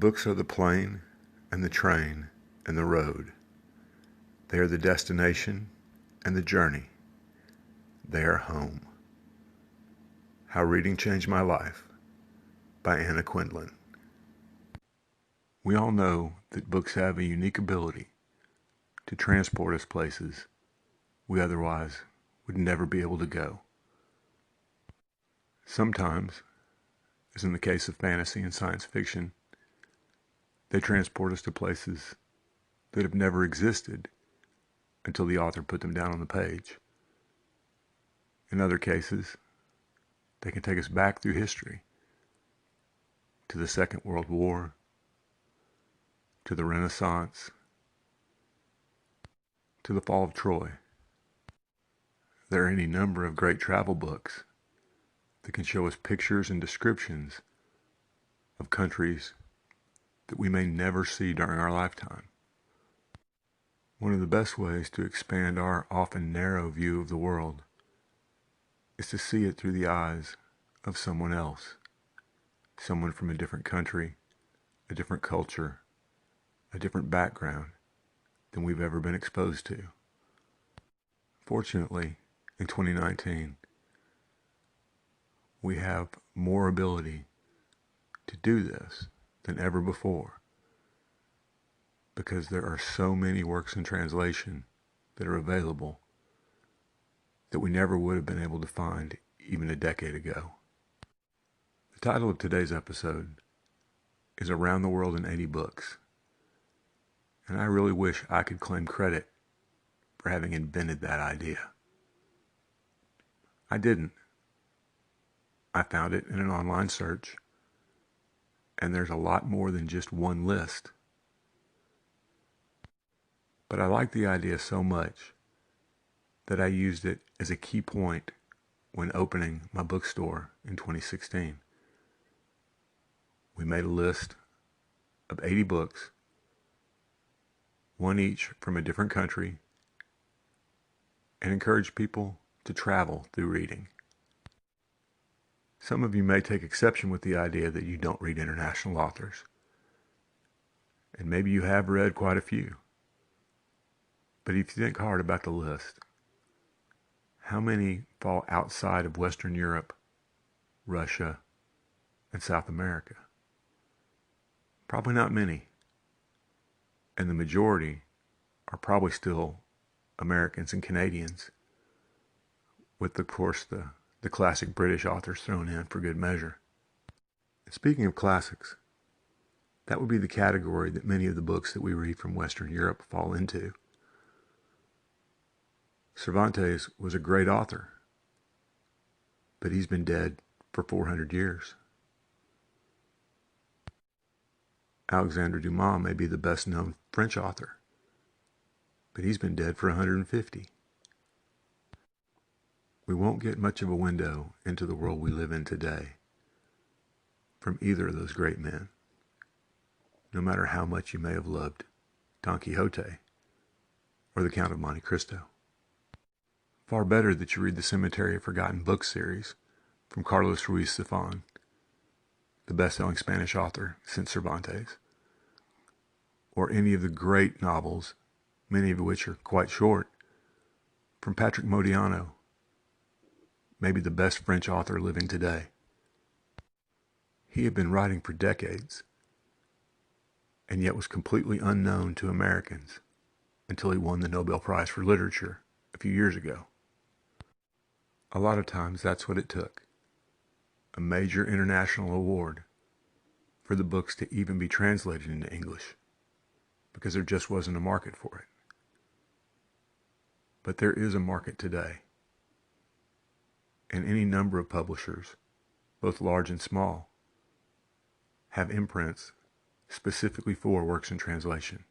Books are the plane and the train and the road. They are the destination and the journey. They are home. How Reading Changed My Life by Anna Quindlen. We all know that books have a unique ability to transport us places we otherwise would never be able to go. Sometimes, as in the case of fantasy and science fiction, they transport us to places that have never existed until the author put them down on the page. In other cases, they can take us back through history to the Second World War, to the Renaissance, to the fall of Troy. There are any number of great travel books that can show us pictures and descriptions of countries that we may never see during our lifetime. One of the best ways to expand our often narrow view of the world is to see it through the eyes of someone else, someone from a different country, a different culture, a different background than we've ever been exposed to. Fortunately, in 2019, we have more ability to do this than ever before because there are so many works in translation that are available that we never would have been able to find even a decade ago. The title of today's episode is Around the World in 80 Books, and I really wish I could claim credit for having invented that idea. I didn't. I found it in an online search, and there's a lot more than just one list. But I liked the idea so much that I used it as a key point when opening my bookstore in 2016. We made a list of 80 books, one each from a different country, and encouraged people to travel through reading. Some of you may take exception with the idea that you don't read international authors, and maybe you have read quite a few. But if you think hard about the list, how many fall outside of Western Europe, Russia, and South America? Probably not many. And the majority are probably still Americans and Canadians, with, of course, the classic British authors thrown in for good measure. And speaking of classics, that would be the category that many of the books that we read from Western Europe fall into. Cervantes was a great author, but he's been dead for 400 years. Alexandre Dumas may be the best known French author, but he's been dead for 150. We won't get much of a window into the world we live in today from either of those great men, no matter how much you may have loved Don Quixote or the Count of Monte Cristo. Far better that you read the Cemetery of Forgotten Books series from Carlos Ruiz Zafón, the best-selling Spanish author since Cervantes, or any of the great novels, many of which are quite short, from Patrick Modiano, maybe the best French author living today. He had been writing for decades, and yet was completely unknown to Americans until he won the Nobel Prize for Literature a few years ago. A lot of times that's what it took, a major international award, for the books to even be translated into English, because there just wasn't a market for it. But there is a market today, and any number of publishers, both large and small, have imprints specifically for works in translation.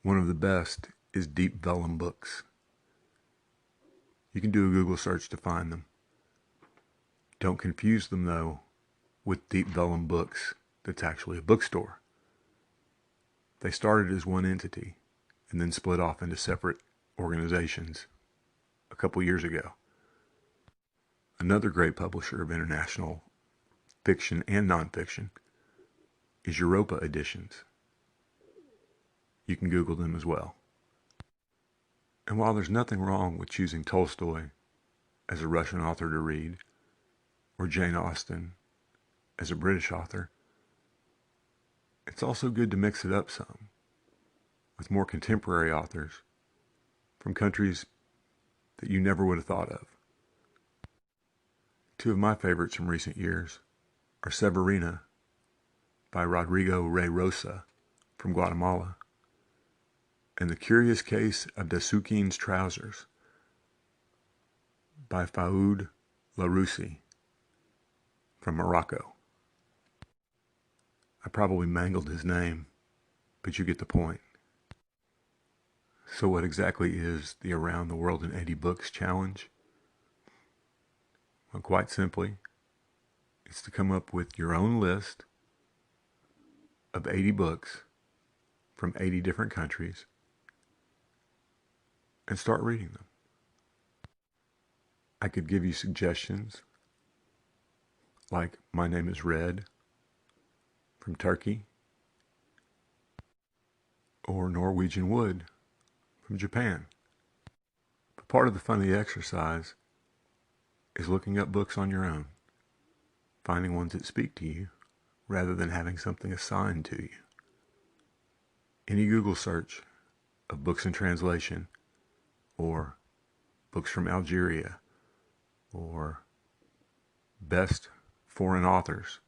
One of the best is Deep Vellum Books. You can do a Google search to find them. Don't confuse them, though, with Deep Vellum Books that's actually a bookstore. They started as one entity and then split off into separate organizations a couple years ago. Another great publisher of international fiction and nonfiction, is Europa editions. You can Google them as well. And while there's nothing wrong with choosing Tolstoy as a Russian author to read, or Jane Austen as a British author, it's also good to mix it up some with more contemporary authors from countries that you never would have thought of. Two of my favorites from recent years are Severina by Rodrigo Rey Rosa from Guatemala, and The Curious Case of Dasukin's Trousers by Faoud Laroussi from Morocco. I probably mangled his name, but you get the point. So what exactly is the Around the World in 80 Books challenge? Well, quite simply, it's to come up with your own list of 80 books from 80 different countries and start reading them. I could give you suggestions like My Name is Red from Turkey, or Norwegian Wood from Japan. But part of the fun of the exercise is looking up books on your own, finding ones that speak to you rather than having something assigned to you. Any Google search of books in translation, or books from Algeria, or best foreign authors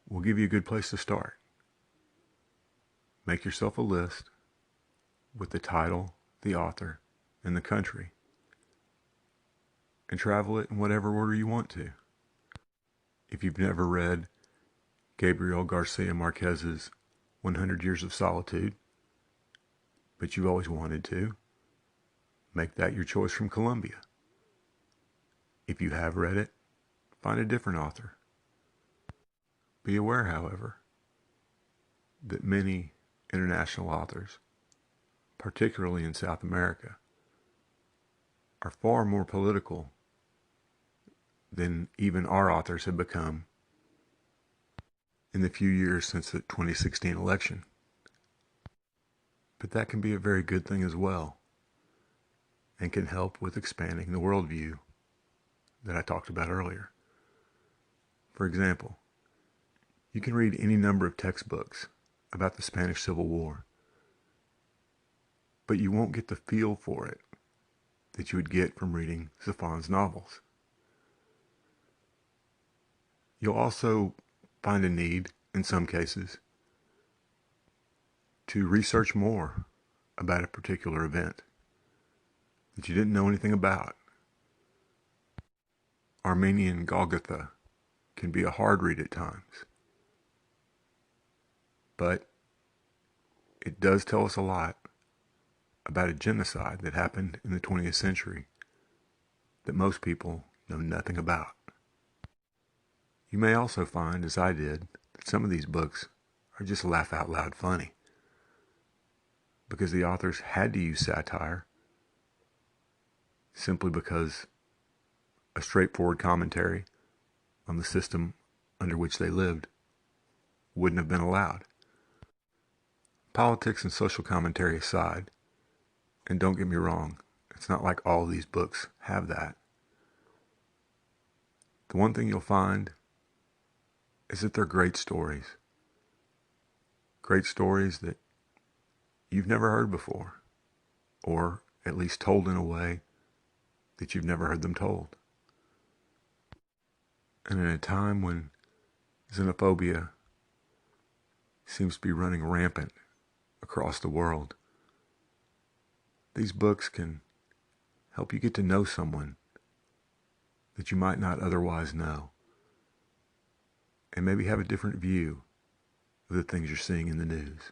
will give you a good place to start. Make yourself a list with the title, the author, and the country, and travel it in whatever order you want to. If you've never read Gabriel Garcia Marquez's 100 Years of Solitude, but you've always wanted to, make that your choice from Colombia. If you have read it, find a different author. Be aware, however, that many international authors, particularly in South America, are far more political than even our authors have become in the few years since the 2016 election. But that can be a very good thing as well, and can help with expanding the worldview that I talked about earlier. For example, you can read any number of textbooks about the Spanish Civil War, but you won't get the feel for it that you would get from reading Zaffan's novels. You'll also find a need, in some cases, to research more about a particular event that you didn't know anything about. Armenian Golgotha can be a hard read at times, but it does tell us a lot about a genocide that happened in the 20th century that most people know nothing about. You may also find, as I did, that some of these books are just laugh out loud funny, because the authors had to use satire simply because a straightforward commentary on the system under which they lived wouldn't have been allowed. Politics and social commentary aside, and don't get me wrong, it's not like all of these books have that. The one thing you'll find is that they're great stories. Great stories that you've never heard before, or at least told in a way that you've never heard them told. And in a time when xenophobia seems to be running rampant across the world, these books can help you get to know someone that you might not otherwise know, and maybe have a different view of the things you're seeing in the news.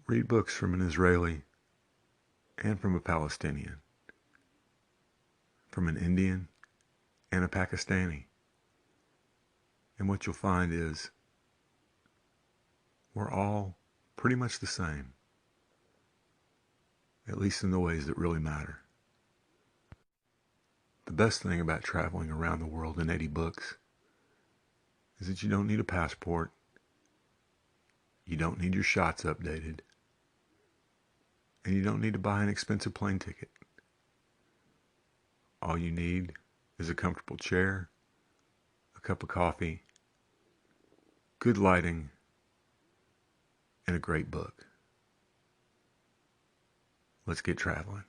Read books from an Israeli and from a Palestinian, from an Indian and a Pakistani. And what you'll find is we're all pretty much the same, at least in the ways that really matter. The best thing about traveling around the world in 80 books is that you don't need a passport. You don't need your shots updated. And you don't need to buy an expensive plane ticket. All you need is a comfortable chair, a cup of coffee, good lighting, and a great book. Let's get traveling.